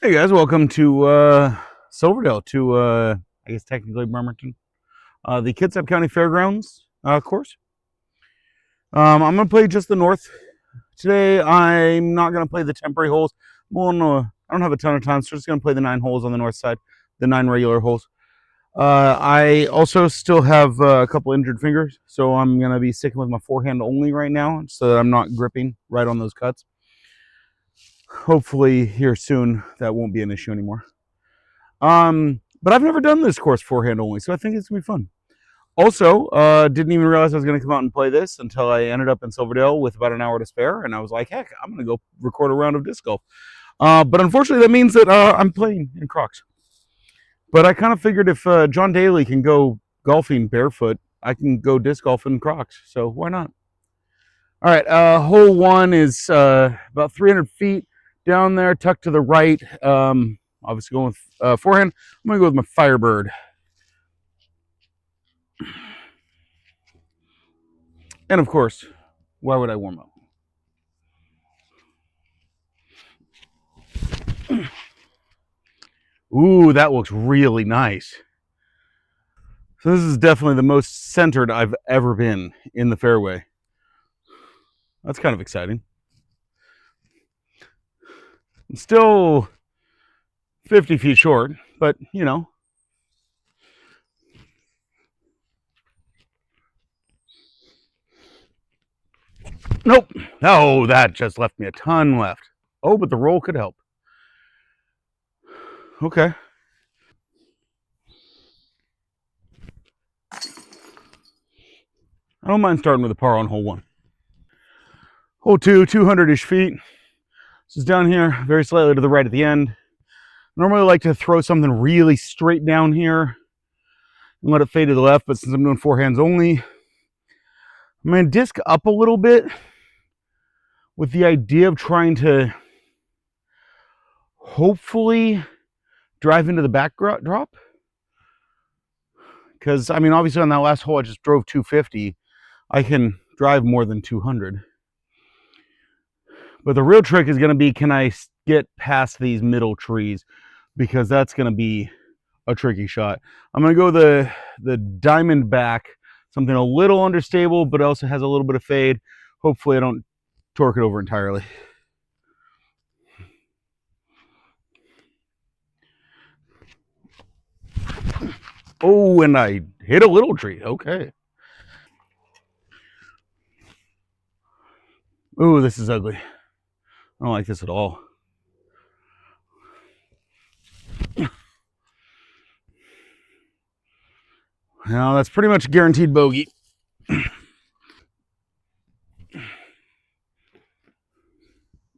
Hey guys, welcome to Silverdale, to I guess technically Bremerton, the Kitsap County Fairgrounds course. I'm gonna play just the north today. I'm not gonna play the temporary holes. Well, no, I don't have a ton of time, so I'm just gonna play the 9 holes on the north side, the 9 regular holes. I also still have a couple injured fingers, so I'm gonna be sticking with my forehand only right now, so that I'm not gripping right on those cuts. Hopefully, here soon that won't be an issue anymore. But I've never done this course forehand only, so I think it's gonna be fun. Also, didn't even realize I was gonna come out and play this until I ended up in Silverdale with about an hour to spare, and I was like, heck, I'm gonna go record a round of disc golf. But unfortunately, that means that I'm playing in Crocs. But I kind of figured if John Daly can go golfing barefoot, I can go disc golf in Crocs. So why not? All right, hole one is about 300 feet down there, tucked to the right. Obviously, going with forehand. I'm gonna go with my Firebird. And of course, why would I warm up? Ooh, that looks really nice. So this is definitely the most centered I've ever been in the fairway. That's kind of exciting. I'm still 50 feet short, but you know. Nope. Oh, that just left me a ton left. Oh, but the roll could help. Okay. I don't mind starting with a par on hole one. Hole two, 200-ish feet. This is down here, very slightly to the right at the end. Normally I like to throw something really straight down here and let it fade to the left, but since I'm doing forehands only, I'm going to disc up a little bit with the idea of trying to hopefully drive into the back drop. Because, I mean, obviously on that last hole, I just drove 250. I can drive more than 200. But the real trick is going to be, can I get past these middle trees? Because that's going to be a tricky shot. I'm going to go the diamond back, something a little understable, but also has a little bit of fade. Hopefully I don't torque it over entirely. Oh, and I hit a little tree. Okay. Ooh, this is ugly. I don't like this at all. Now that's pretty much guaranteed bogey.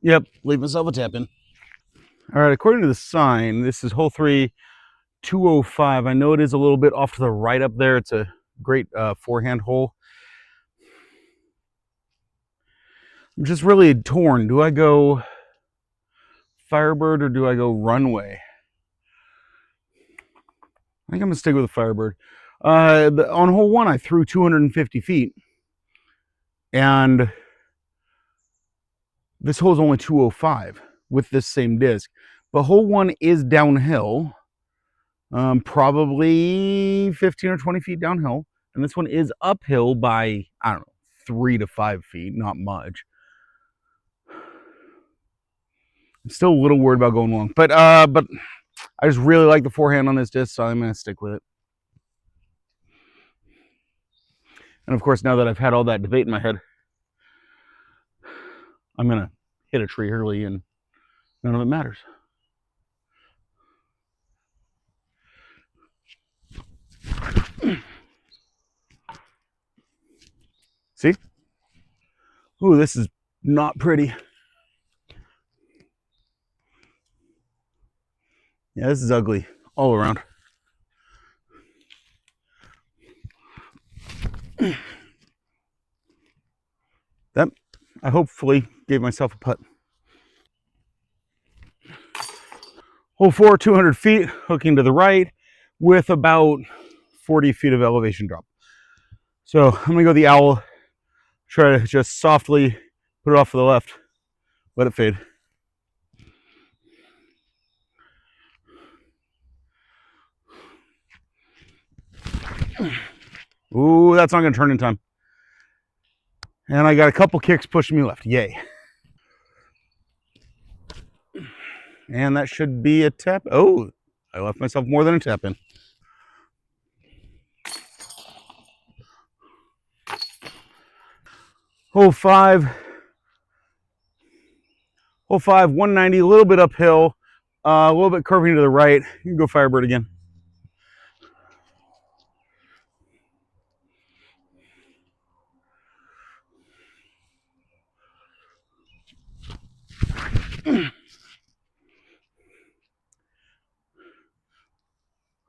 Yep, leave myself a tap in. All right, according to the sign, this is hole 3, 205. I know it is a little bit off to the right up there. It's a great forehand hole. I'm just really torn. Do I go Firebird or do I go Runway? I think I'm gonna stick with the Firebird. On hole 1, I threw 250 feet, and this hole is only 205 with this same disc. But hole 1 is downhill, probably 15 or 20 feet downhill, and this one is uphill by, I don't know, 3 to 5 feet, not much. I'm still a little worried about going long, but I just really like the forehand on this disc, so I'm gonna stick with it. And of course, now that I've had all that debate in my head, I'm gonna hit a tree early, and none of it matters. See? Ooh, this is not pretty. Yeah, this is ugly all around. That I hopefully gave myself a putt. Hole 4, 200 feet, hooking to the right with about 40 feet of elevation drop. So I'm gonna go the owl, try to just softly put it off to the left, let it fade. Ooh, that's not going to turn in time. And I got a couple kicks pushing me left. Yay. And that should be a tap. Oh, I left myself more than a tap in. Hole 5. Hole 5, 190, a little bit uphill, a little bit curving to the right. You can go Firebird again.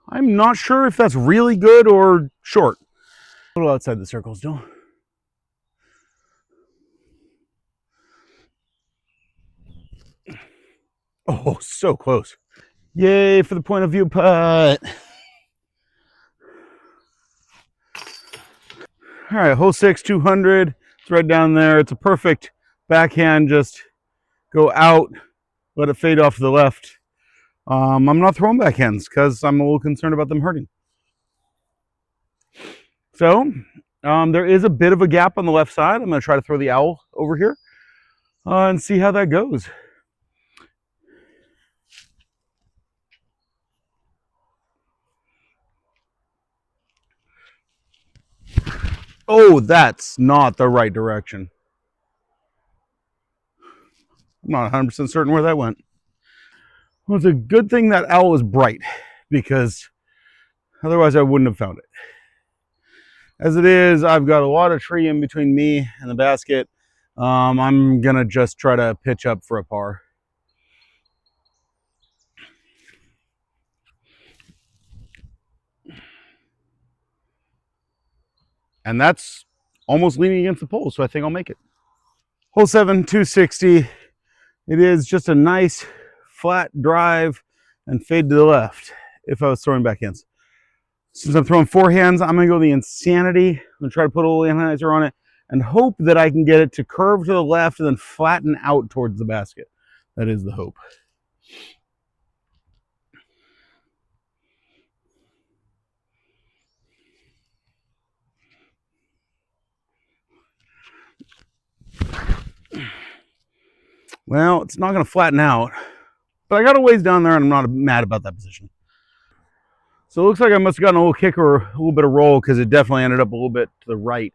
I'm not sure if that's really good or short. A little outside the circle still. Oh, so close. Yay for the point of view putt. All right, hole 6, 200. It's right down there. It's a perfect backhand. Just go out, let it fade off to the left. I'm not throwing backhands because I'm a little concerned about them hurting. So there is a bit of a gap on the left side. I'm going to try to throw the owl over here and see how that goes. Oh, that's not the right direction. I'm not 100% certain where that went. Well, it's a good thing that owl was bright because otherwise I wouldn't have found it. As it is, I've got a lot of tree in between me and the basket. I'm going to just try to pitch up for a par. And that's almost leaning against the pole, so I think I'll make it. Hole 7, 260. It is just a nice flat drive and fade to the left if I was throwing backhands. Since I'm throwing forehands, I'm going to go the Insanity. I'm going to try to put a little anhyzer on it and hope that I can get it to curve to the left and then flatten out towards the basket. That is the hope. Well, it's not going to flatten out, but I got a ways down there and I'm not mad about that position. So it looks like I must have gotten a little kick or a little bit of roll because it definitely ended up a little bit to the right,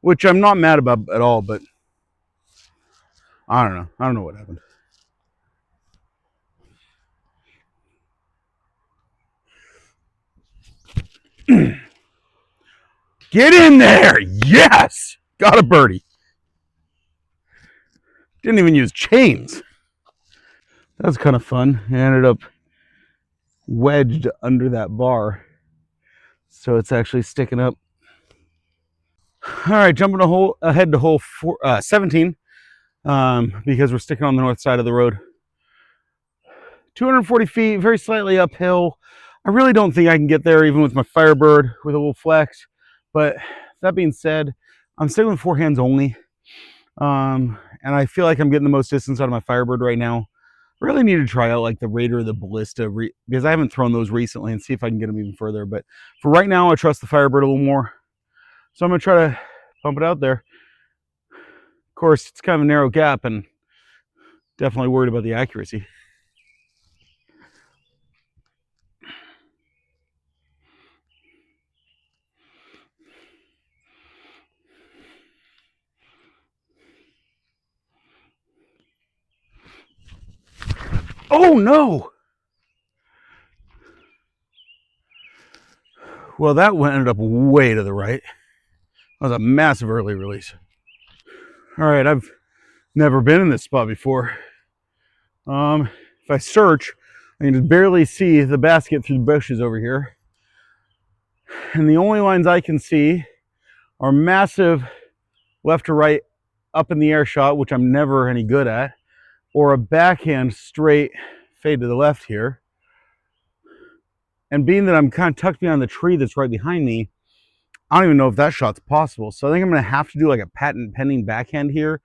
which I'm not mad about at all, but I don't know. I don't know what happened. Get in there! Yes! Got a birdie. Didn't even use chains. That was kind of fun. I ended up wedged under that bar, so it's actually sticking up. All right, jumping ahead to hole 17 because we're sticking on the north side of the road. 240 feet, very slightly uphill. I really don't think I can get there even with my Firebird with a little flex. But that being said, I'm sticking with forehands only. And I feel like I'm getting the most distance out of my Firebird right now. I really need to try out like the Raider or the Ballista because I haven't thrown those recently and see if I can get them even further. But for right now, I trust the Firebird a little more. So I'm going to try to pump it out there. Of course, it's kind of a narrow gap and definitely worried about the accuracy. Oh no! Well, that ended up way to the right. That was a massive early release. All right, I've never been in this spot before. If I search, I can just barely see the basket through the bushes over here. And the only lines I can see are massive left to right up in the air shot, which I'm never any good at, or a backhand straight fade to the left here. And being that I'm kind of tucked behind the tree that's right behind me, I don't even know if that shot's possible. So I think I'm going to have to do like a patent pending backhand here.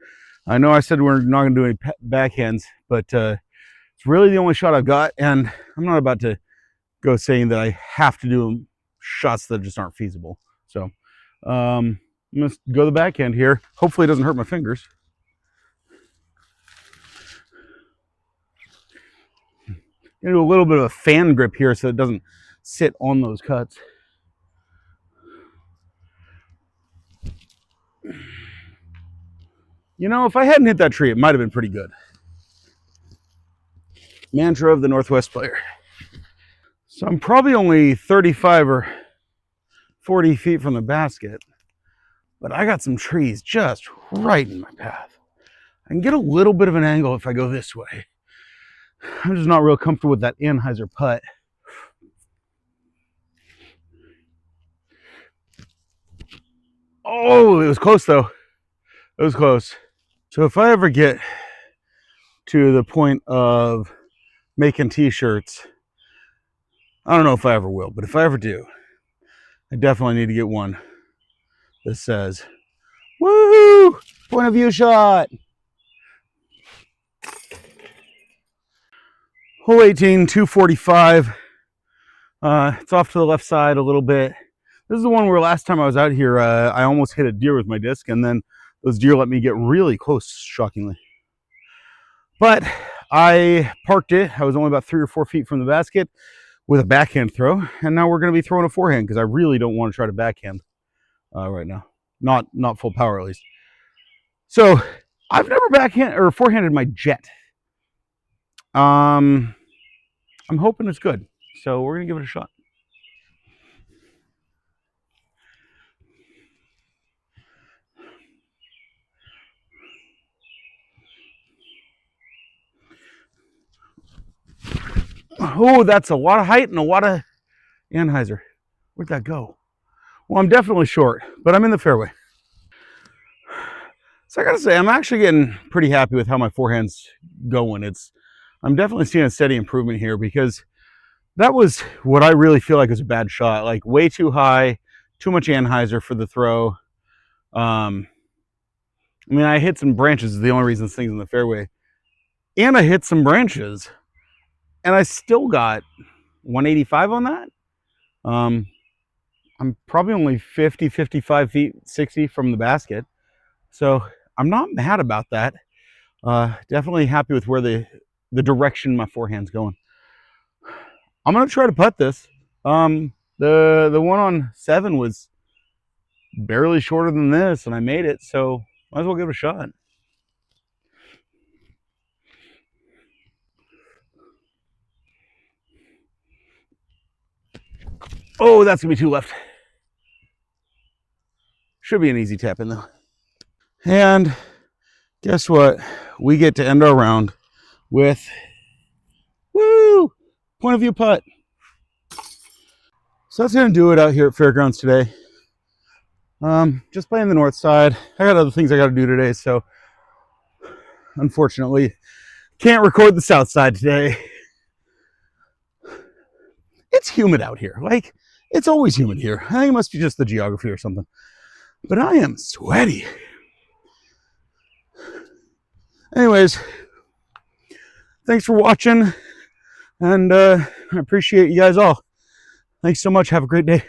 I know I said we're not going to do any backhands, but it's really the only shot I've got. And I'm not about to go saying that I have to do them shots that just aren't feasible. So I'm going to go the backhand here. Hopefully it doesn't hurt my fingers. Gonna do a little bit of a fan grip here so it doesn't sit on those cuts. You know, if I hadn't hit that tree, it might have been pretty good. Mantra of the Northwest player. So I'm probably only 35 or 40 feet from the basket, but I got some trees just right in my path. I can get a little bit of an angle if I go this way. I'm just not real comfortable with that Anheuser putt. Oh, it was close though. It was close. So if I ever get to the point of making t-shirts, I don't know if I ever will, but if I ever do, I definitely need to get one that says, "Woo! Point of view shot." Hole 18, 245. It's off to the left side a little bit. This is the one where last time I was out here, I almost hit a deer with my disc, and then those deer let me get really close, shockingly. But I parked it. I was only about 3 or 4 feet from the basket with a backhand throw, and now we're going to be throwing a forehand because I really don't want to try to backhand right now. Not full power, at least. So I've never backhand or forehanded my jet. I'm hoping it's good, so we're gonna give it a shot. Oh, that's a lot of height and a lot of Anheuser. Where'd that go? Well, I'm definitely short, but I'm in the fairway. So I gotta say, I'm actually getting pretty happy with how my forehand's going. I'm definitely seeing a steady improvement here because that was what I really feel like is a bad shot. Like way too high, too much Anheuser for the throw. I mean, I hit some branches is the only reason this thing's in the fairway. And I hit some branches. And I still got 185 on that. I'm probably only 50, 55 feet, 60 from the basket. So I'm not mad about that. Definitely happy with where the direction my forehand's going. I'm gonna try to putt this. The one on 7 was barely shorter than this, and I made it, so might as well give it a shot. Oh, that's gonna be 2 left. Should be an easy tap in though. And guess what? We get to end our round with woo point of view putt. So that's gonna do it out here at Fairgrounds today. Just playing the north side. I got other things I got to do today, so unfortunately can't record the south side today. It's humid out here. Like, it's always humid here. I think it must be just the geography or something. But I am sweaty. Anyways, thanks for watching, and I appreciate you guys all. Thanks so much. Have a great day.